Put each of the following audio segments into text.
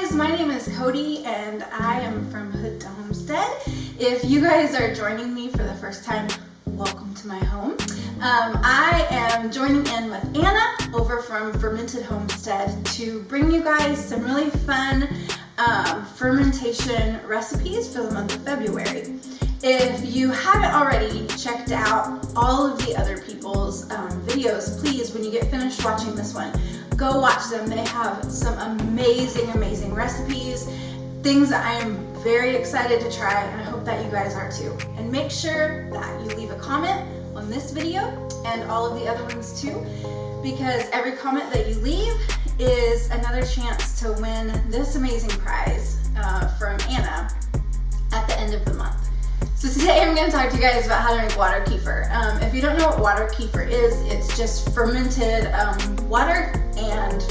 guys, my name is Cody and I am from Hood to Homestead. If you guys are joining me for the first time, welcome to my home. I am joining in with Anna over from Fermented Homestead to bring you guys some really fun fermentation recipes for the month of February. If you haven't already checked out all of the other people's videos, please, when you get finished watching this one, go watch them. They have some amazing recipes, things that I am very excited to try, and I hope that you guys are too. And make sure that you leave a comment on this video and all of the other ones too, because every comment that you leave is another chance to win this amazing prize from Anna at the end of the month. So today I'm going to talk to you guys about how to make water kefir. If you don't know what water kefir is, it's just fermented water and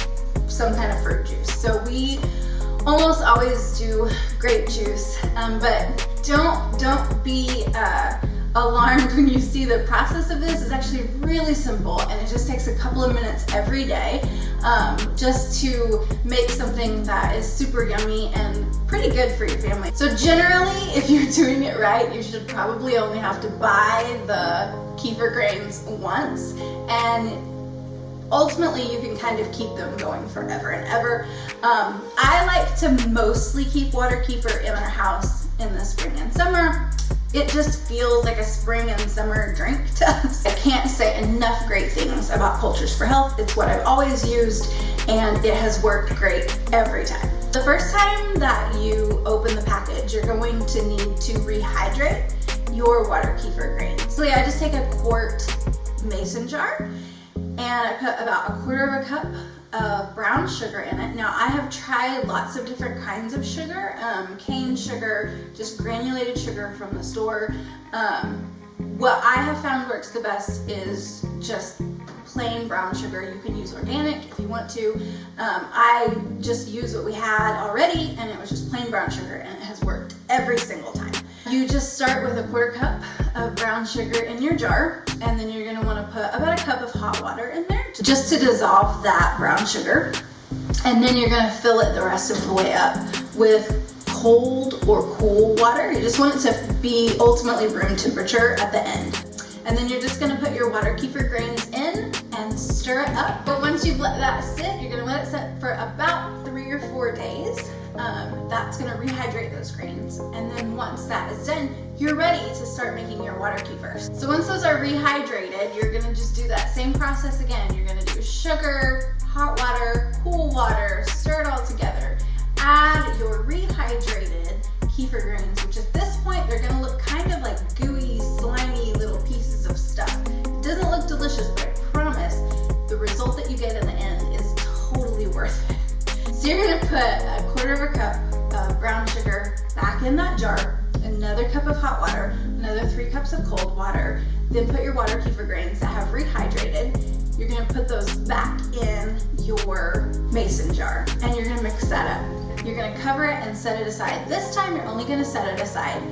some kind of fruit juice. So we almost always do grape juice, but don't be alarmed when you see the process of this. It's actually really simple, and it just takes a couple of minutes every day just to make something that is super yummy and pretty good for your family. So generally, if you're doing it right, you should probably only have to buy the kefir grains once, and ultimately you can kind of keep them going forever and ever. I like to mostly keep water kefir in our house in the spring and summer. It just feels like a spring and summer drink to us. I can't say enough great things about Cultures for Health. It's what I've always used, and it has worked great every time. The first time that you open the package, you're going to need to rehydrate your water kefir grains. So I just take a quart mason jar and I put about 1/4 cup of brown sugar in it. Now I have tried lots of different kinds of sugar, cane sugar, just granulated sugar from the store. What I have found works the best is just plain brown sugar. You can use organic if you want to. I just used what we had already, and it was just plain brown sugar, and it has worked every single time. You just start with a 1/4 cup of brown sugar in your jar, and then you're going to want to put about a cup of hot water in there just to dissolve that brown sugar. And then you're going to fill it the rest of the way up with cold or cool water. You just want it to be ultimately room temperature at the end. And then you're just going to put your water kefir grains in and stir it up. But once you've let that sit, you're going to let it sit for about 3 or 4 days. That's going to rehydrate those grains. And then once that is done, you're ready to start making your water kefir. So once those are rehydrated, you're going to just do that same process again. You're going to do sugar, hot water, cool water, stir it all together. Add your rehydrated kefir grains, which at this point, they're going to look kind of like gooey, slimy little pieces of stuff. It doesn't look delicious, but I promise the result that you get in the end is totally worth it. So you're going to put a 1/4 cup of brown sugar back in that jar, another cup of hot water, another 3 cups of cold water, then put your water kefir grains that have rehydrated. You're going to put those back in your mason jar, and you're going to mix that up. You're going to cover it and set it aside. This time you're only going to set it aside.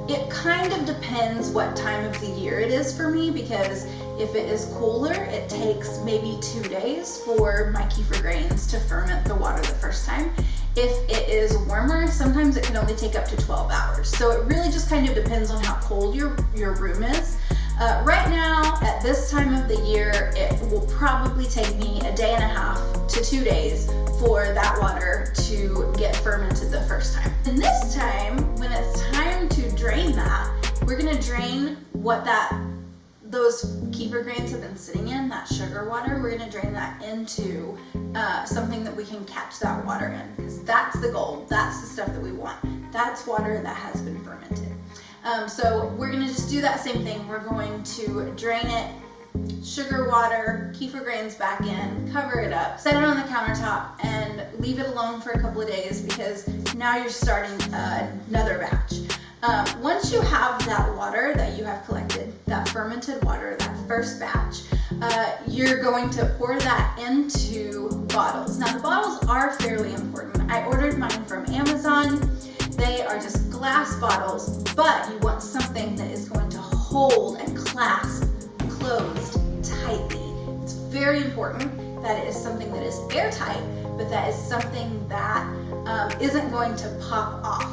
It kind of depends what time of the year it is for me, because if it is cooler, it takes maybe 2 days for my kefir grains to ferment the water the first time. If it is warmer, sometimes it can only take up to 12 hours. So it really just kind of depends on how cold your room is. Right now, at this time of the year, it will probably take me 1.5 to 2 days for that water to get fermented the first time. And this time, when it's time to drain that, we're gonna drain what those kefir grains have been sitting in, that sugar water. We're gonna drain that into something that we can catch that water in, because that's the goal. That's the stuff that we want. That's water that has been fermented. So we're gonna just do that same thing. We're going to drain it, sugar, water, kefir grains back in, cover it up, set it on the countertop, and leave it alone for a couple of days, because now you're starting another batch. Once you have that water that you have collected, that fermented water, that first batch, you're going to pour that into bottles. Now the bottles are fairly important. I ordered mine from Amazon. They are just glass bottles, but you want something that is going to hold and clasp closed tightly. It's very important that it is something that is airtight, but that is something that isn't going to pop off,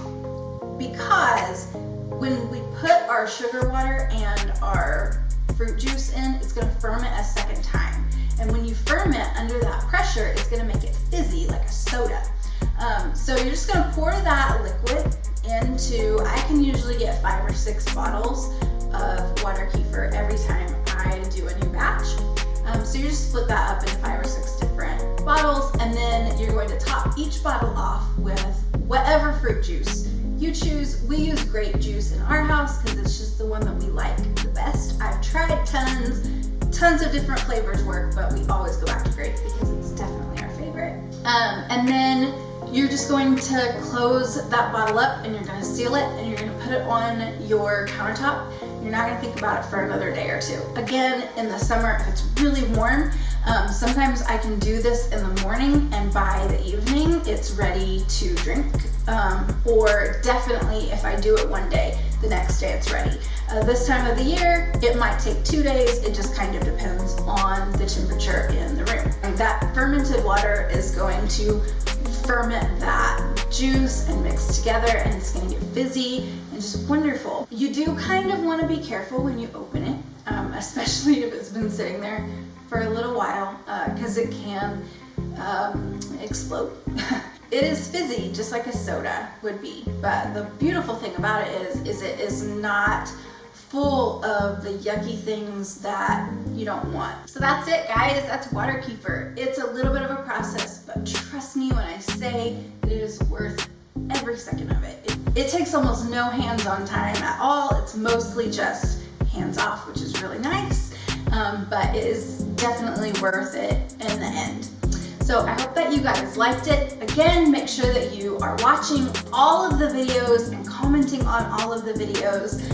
because when we put our sugar water and our fruit juice in, it's going to ferment a second time. And when you ferment under that pressure, it's going to make it fizzy like a soda. So you're just going to pour that liquid into, I can usually get 5 or 6 bottles of water kefir every time I do a new batch. So you just split that up into 5 or 6 different bottles, and then you're going to top each bottle off with whatever fruit juice you choose. We use grape juice in our house because it's just the one that we like the best. I've tried tons of different flavors work, but we always go back to grape because it's definitely our favorite. And then you're just going to close that bottle up, and you're going to seal it, and you're going to put it on your countertop. You're not going to think about it for another day or two. Again, in the summer, if it's really warm, sometimes I can do this in the morning, and by the evening it's ready to drink. Or definitely if I do it one day, the next day it's ready. This time of the year, it might take 2 days. It just kind of depends on the temperature in the room. And that fermented water is going to ferment that juice and mix together, and it's going to get fizzy and just wonderful. You do kind of want to be careful when you open it, especially if it's been sitting there for a little while, because it can explode. It is fizzy, just like a soda would be, but the beautiful thing about it is it is not full of the yucky things that you don't want. So that's it, guys. That's water kefir. It's a little bit of a process, but trust me when I say it is worth every second of it. It takes almost no hands-on time at all. It's mostly just hands-off, which is really nice, but it is definitely worth it in the end. So I hope that you guys liked it. Again, make sure that you are watching all of the videos and commenting on all of the videos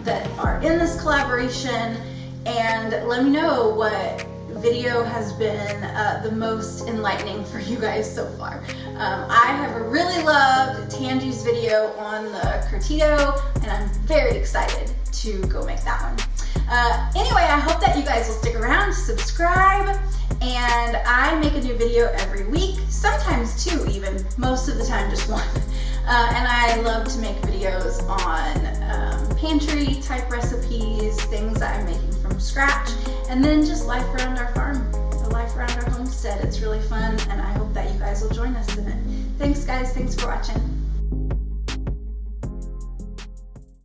that are in this collaboration, and let me know what video has been the most enlightening for you guys so far. I have really loved Tangi's video on the curtido, and I'm very excited to go make that one. Anyway, I hope that you guys will stick around, subscribe, and I make a new video every week, sometimes 2 even, most of the time just 1. And I love to make videos on pantry type recipes, things that I'm making from scratch, and then just life around our farm, or life around our homestead. It's really fun, and I hope that you guys will join us in it. Thanks guys, thanks for watching.